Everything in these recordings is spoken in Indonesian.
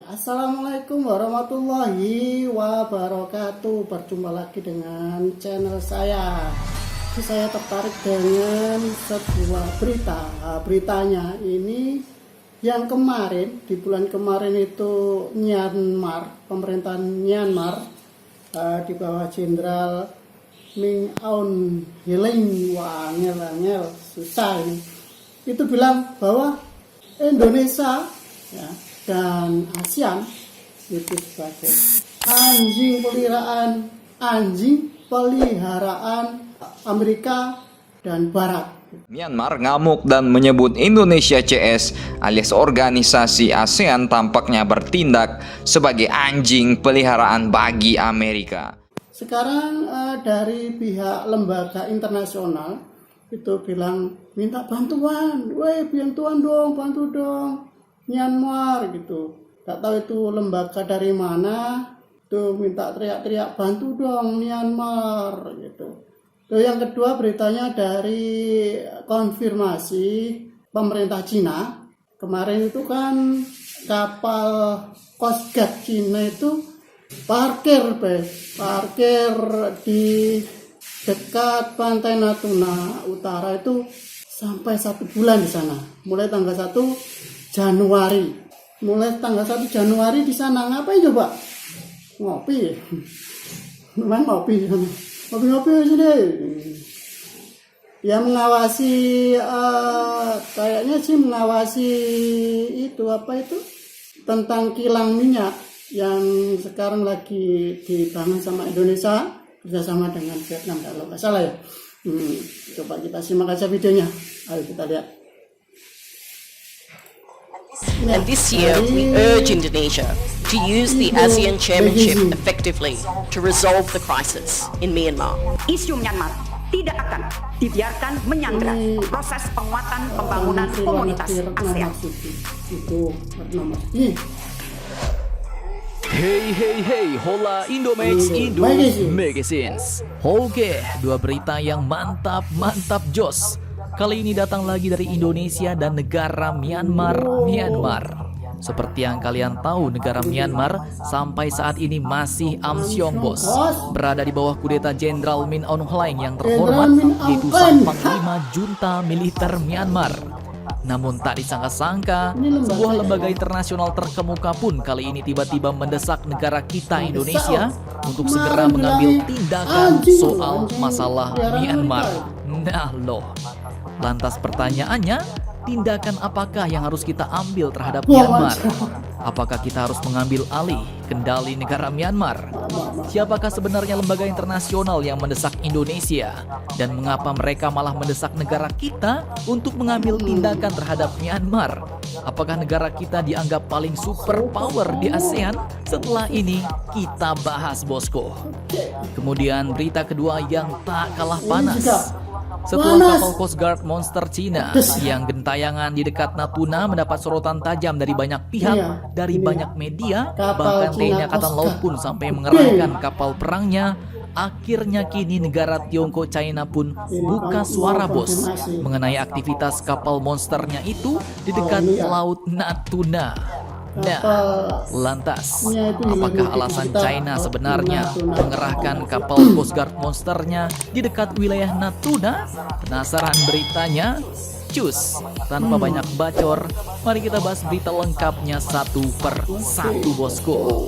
Assalamualaikum warahmatullahi wabarakatuh. Berjumpa lagi dengan channel saya. Saya tertarik dengan sebuah berita. Beritanya ini yang kemarin, di bulan kemarin itu Myanmar, pemerintahan Myanmar di bawah Jenderal Min Aung Hlaing, wah angel susah ini. Itu bilang bahwa Indonesia ya, dan ASEAN itu sebagai anjing peliharaan Amerika dan Barat. Myanmar ngamuk dan menyebut Indonesia CS alias organisasi ASEAN tampaknya bertindak sebagai anjing peliharaan bagi Amerika. Sekarang dari pihak lembaga internasional itu bilang minta bantuan, bantu dong Myanmar gitu. Gak tahu itu lembaga dari mana, tuh minta teriak-teriak bantu dong Myanmar gitu. Tuh yang kedua beritanya dari konfirmasi pemerintah Cina. Kemarin itu kan kapal Coast Guard Cina itu parkir di dekat pantai Natuna Utara itu sampai 1 bulan di sana. Mulai tanggal 1 Januari. Di sana ngapain coba? Ngopi. Memang ngopi sini. Ya mengawasi kayaknya sih mengawasi itu tentang kilang minyak yang sekarang lagi dibangun sama Indonesia bersama dengan Vietnam kalau nggak salah ya. Coba kita simak aja videonya. Ayo kita lihat. And this year, we urge Indonesia to use the ASEAN chairmanship effectively to resolve the crisis in Myanmar. Isu Myanmar tidak akan dibiarkan menyandra proses penguatan pembangunan komunitas ASEAN. Hey, hola Indomax Indo Magazines. Oke, dua berita yang mantap jos. Kali ini datang lagi dari Indonesia dan negara Myanmar. Seperti yang kalian tahu, negara Myanmar sampai saat ini masih amsyong bos, berada di bawah kudeta Jenderal Min Aung Hlaing yang terhormat, yaitu sang panglima junta militer Myanmar. Namun tak disangka-sangka, sebuah lembaga internasional terkemuka pun kali ini tiba-tiba mendesak negara kita Indonesia untuk segera mengambil tindakan soal masalah Myanmar. Nah loh, lantas pertanyaannya, tindakan apakah yang harus kita ambil terhadap Myanmar? Apakah kita harus mengambil alih kendali negara Myanmar? Siapakah sebenarnya lembaga internasional yang mendesak Indonesia? Dan mengapa mereka malah mendesak negara kita untuk mengambil tindakan terhadap Myanmar? Apakah negara kita dianggap paling super power di ASEAN? Setelah ini kita bahas bosku. Kemudian berita kedua yang tak kalah panas. Setelah kapal Coast Guard monster Cina yang gentayangan di dekat Natuna mendapat sorotan tajam dari banyak pihak, dari banyak media, bahkan TNI Angkatan Laut pun sampai mengerahkan kapal perangnya, akhirnya kini negara Tiongkok China pun buka suara bos mengenai aktivitas kapal monsternya itu di dekat Laut Natuna. Nah, lantas apakah alasan China sebenarnya mengerahkan kapal Coast Guard monsternya di dekat wilayah Natuna? Penasaran beritanya? Cus, tanpa banyak bacor, mari kita bahas berita lengkapnya satu per satu bosku.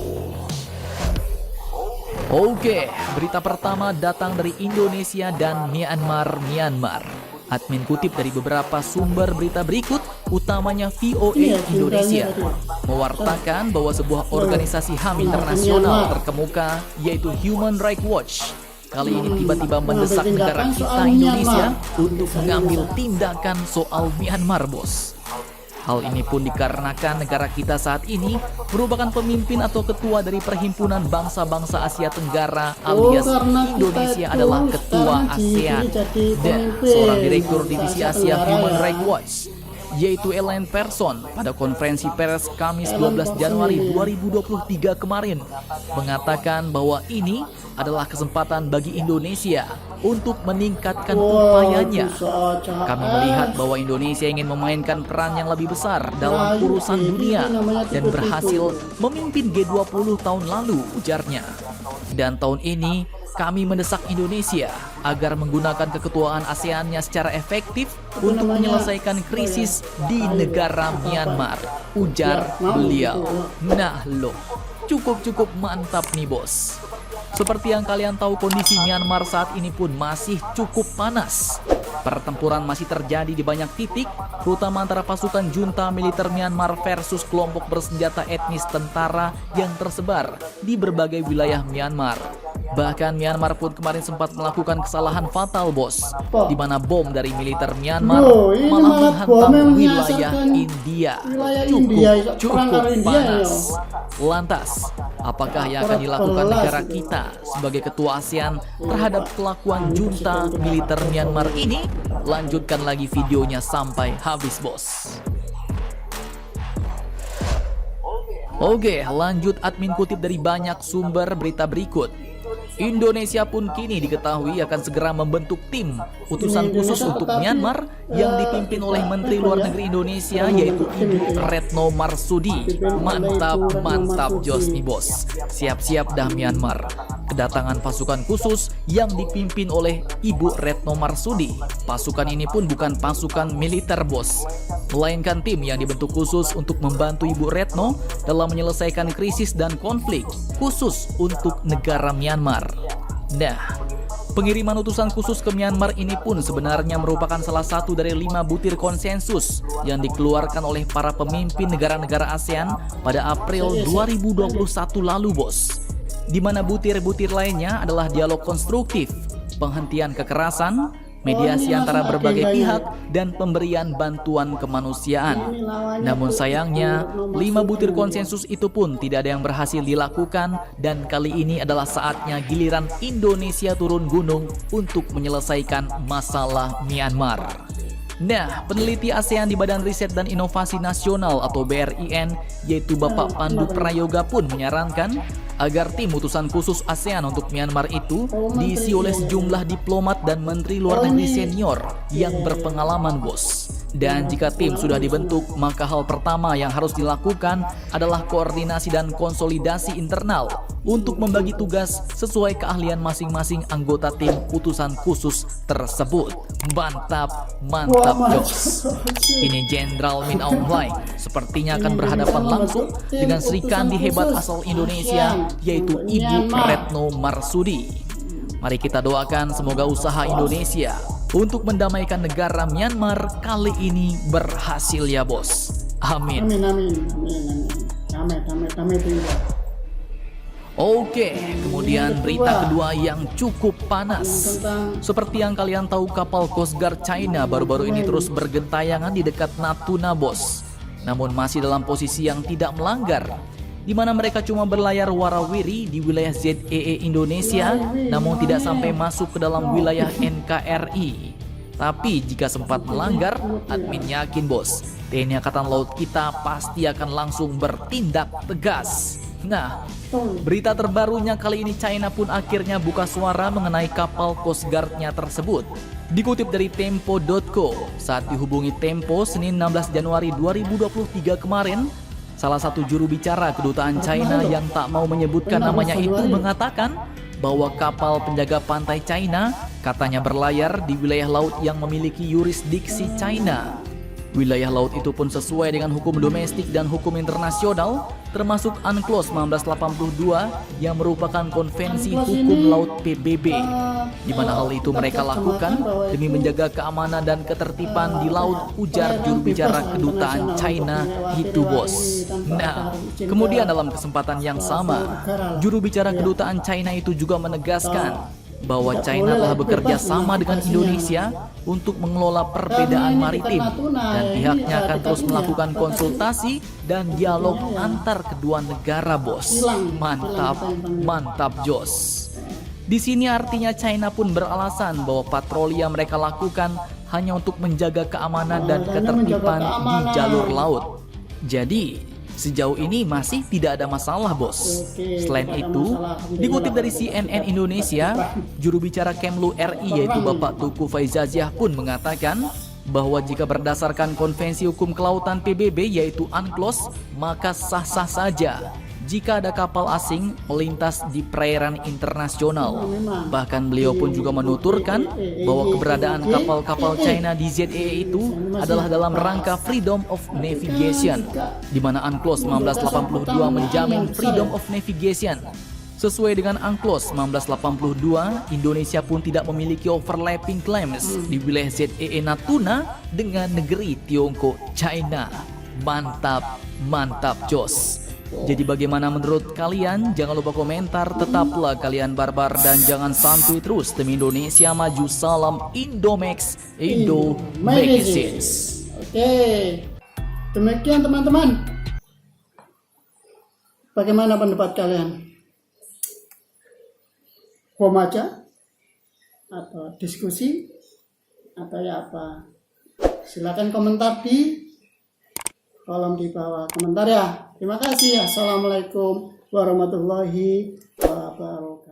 Oke, berita pertama datang dari Indonesia dan Myanmar. Admin kutip dari beberapa sumber berita berikut, utamanya VOA Indonesia, mewartakan bahwa sebuah organisasi HAM internasional terkemuka, yaitu Human Rights Watch, kali ini tiba-tiba mendesak negara kita Indonesia untuk mengambil tindakan soal Myanmar, bos. Hal ini pun dikarenakan negara kita saat ini merupakan pemimpin atau ketua dari Perhimpunan Bangsa-Bangsa Asia Tenggara alias Indonesia adalah ketua ASEAN. Dan seorang direktur divisi Asia Human Rights Watch yaitu Elaine Person pada konferensi pers Kamis 12 Januari 2023 kemarin mengatakan bahwa ini adalah kesempatan bagi Indonesia untuk meningkatkan upayanya. Kami melihat bahwa Indonesia ingin memainkan peran yang lebih besar dalam urusan dunia dan berhasil memimpin G20 tahun lalu, ujarnya. Dan tahun ini kami mendesak Indonesia agar menggunakan keketuaan ASEAN-nya secara efektif untuk menyelesaikan krisis di negara Myanmar, ujar beliau. Nah loh, cukup mantap nih bos. Seperti yang kalian tahu, kondisi Myanmar saat ini pun masih cukup panas. Pertempuran masih terjadi di banyak titik, terutama antara pasukan junta militer Myanmar versus kelompok bersenjata etnis tentara yang tersebar di berbagai wilayah Myanmar. Bahkan Myanmar pun kemarin sempat melakukan kesalahan fatal bos, di mana bom dari militer Myanmar malah menghantam wilayah India. Cukup panas. Lantas, apakah yang akan dilakukan negara kita sebagai ketua ASEAN terhadap kelakuan junta militer Myanmar ini? Lanjutkan lagi videonya sampai habis bos. Oke, lanjut admin kutip dari banyak sumber berita berikut. Indonesia pun kini diketahui akan segera membentuk tim utusan khusus untuk Myanmar yang dipimpin oleh Menteri Luar Negeri Indonesia yaitu Ibu Retno Marsudi. Mantap jos nih bos. Siap-siap dah Myanmar. Kedatangan pasukan khusus yang dipimpin oleh Ibu Retno Marsudi. Pasukan ini pun bukan pasukan militer bos, melainkan tim yang dibentuk khusus untuk membantu Ibu Retno dalam menyelesaikan krisis dan konflik khusus untuk negara Myanmar. Nah, pengiriman utusan khusus ke Myanmar ini pun sebenarnya merupakan salah satu dari 5 butir konsensus yang dikeluarkan oleh para pemimpin negara-negara ASEAN pada April 2021 lalu bos. Di mana butir-butir lainnya adalah dialog konstruktif, penghentian kekerasan, mediasi antara berbagai pihak, dan pemberian bantuan kemanusiaan. Namun sayangnya, 5 butir konsensus itu pun tidak ada yang berhasil dilakukan, dan kali ini adalah saatnya giliran Indonesia turun gunung untuk menyelesaikan masalah Myanmar. Nah, peneliti ASEAN di Badan Riset dan Inovasi Nasional atau BRIN, yaitu Bapak Pandu Prayoga pun menyarankan agar tim utusan khusus ASEAN untuk Myanmar itu diisi oleh sejumlah diplomat dan menteri luar negeri senior yang berpengalaman bos. Dan jika tim sudah dibentuk, maka hal pertama yang harus dilakukan adalah koordinasi dan konsolidasi internal untuk membagi tugas sesuai keahlian masing-masing anggota tim utusan khusus tersebut. Mantap Jos. Ini Jenderal Min Aung Hlaing sepertinya akan berhadapan langsung dengan Sri Kandi hebat asal Indonesia, yaitu Ibu Retno Marsudi. Mari kita doakan semoga usaha Indonesia untuk mendamaikan negara Myanmar kali ini berhasil ya bos. Amin. Oke, kemudian berita kedua yang cukup panas. Seperti yang kalian tahu, kapal Coast Guard China baru-baru ini terus bergentayangan di dekat Natuna bos. Namun masih dalam posisi yang tidak melanggar, di mana mereka cuma berlayar warawiri di wilayah ZEE Indonesia, namun tidak sampai masuk ke dalam wilayah NKRI. Tapi jika sempat melanggar, admin yakin bos, TNI Angkatan Laut kita pasti akan langsung bertindak tegas. Nah, berita terbarunya kali ini China pun akhirnya buka suara mengenai kapal Coast Guard-nya tersebut. Dikutip dari Tempo.co, saat dihubungi Tempo Senin 16 Januari 2023 kemarin, salah satu juru bicara kedutaan China yang tak mau menyebutkan namanya itu mengatakan bahwa kapal penjaga pantai China katanya berlayar di wilayah laut yang memiliki yurisdiksi China. Wilayah laut itu pun sesuai dengan hukum domestik dan hukum internasional, termasuk UNCLOS 1982 yang merupakan konvensi hukum laut PBB, di mana hal itu mereka lakukan demi menjaga keamanan dan ketertiban di laut, ujar juru bicara kedutaan China itu bos. Nah, kemudian dalam kesempatan yang sama, juru bicara kedutaan China itu juga menegaskan bahwa China telah bekerja sama dengan Indonesia untuk mengelola perbedaan maritim dan pihaknya akan terus melakukan konsultasi dan dialog antar kedua negara bos. Mantap Jos. Di sini artinya China pun beralasan bahwa patroli yang mereka lakukan hanya untuk menjaga keamanan dan Hanya menjaga ketertiban di keamanan. jalur laut. Jadi, sejauh ini masih tidak ada masalah, Bos. Oke, Selain tidak ada itu, masalah. dikutip dari CNN Indonesia, juru bicara Kemlu RI yaitu Bapak Tuku Faizaziah pun mengatakan bahwa jika berdasarkan Konvensi Hukum Kelautan PBB yaitu UNCLOS, maka sah-sah saja jika ada kapal asing melintas di perairan internasional. Bahkan beliau pun juga menuturkan bahwa keberadaan kapal-kapal China di ZEE itu adalah dalam rangka Freedom of Navigation, di mana UNCLOS 1982 menjamin Freedom of Navigation. Sesuai dengan UNCLOS 1982, Indonesia pun tidak memiliki overlapping claims di wilayah ZEE Natuna dengan negeri Tiongkok China. Mantap, mantap jos. Jadi bagaimana menurut kalian? Jangan lupa komentar, tetaplah kalian barbar dan jangan santuy terus. Demi Indonesia maju, salam Indomax, Indo Magazines. Oke, demikian teman-teman. Bagaimana pendapat kalian? Bom aja? Atau diskusi? Atau ya apa? Silakan komentar di kolom di bawah komentar ya. Terima kasih. Assalamualaikum warahmatullahi wabarakatuh.